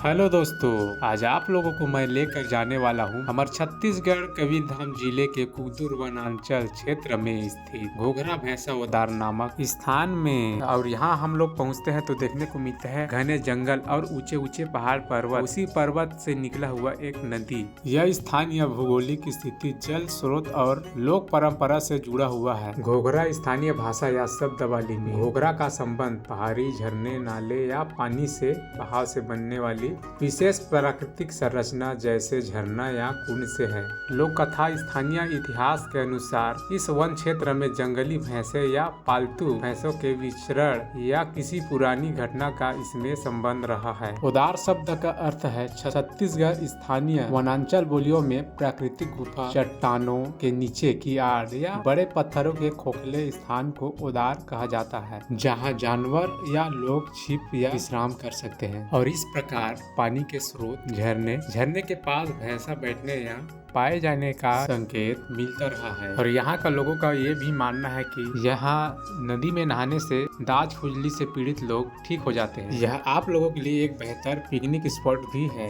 Hello दोस्तों, आज आप लोगों को मैं लेकर जाने वाला हूँ हमारे छत्तीसगढ़ कबीरधाम जिले के कुदुर वनांचल क्षेत्र में स्थित घोघरा भैंसा उदार नामक स्थान में। और यहाँ हम लोग पहुँचते हैं तो देखने को मिलता है घने जंगल और ऊंचे ऊंचे पहाड़ पर्वत, उसी पर्वत से निकला हुआ एक नदी। यह स्थान या भौगोलिक स्थिति जल स्रोत और लोक परंपरा से जुड़ा हुआ है। घोघरा स्थानीय भाषा या शब्दावली में घोघरा का संबंध पहाड़ी, झरने, नाले या पानी से बहाव से बनने वाली विशेष प्राकृतिक संरचना जैसे झरना या कुंड से है। लोक कथा स्थानीय इतिहास के अनुसार इस वन क्षेत्र में जंगली भैंसे या पालतू भैंसों के विचरण या किसी पुरानी घटना का इसमें संबंध रहा है। उदार शब्द का अर्थ है छत्तीसगढ़ स्थानीय वनांचल बोलियों में प्राकृतिक गुफा, चट्टानों के नीचे की आड़ या बड़े पत्थरों के खोखले स्थान को उदार कहा जाता है, जहाँ जानवर या लोग छिप या विश्राम कर सकते हैं। और इस प्रकार पानी के स्रोत, झरने के पास भैंसा बैठने या पाए जाने का संकेत मिलता रहा है। और यहाँ का लोगों का ये भी मानना है कि यहाँ नदी में नहाने से दाज खुजली से पीड़ित लोग ठीक हो जाते हैं। यह आप लोगों के लिए एक बेहतर पिकनिक स्पॉट भी है।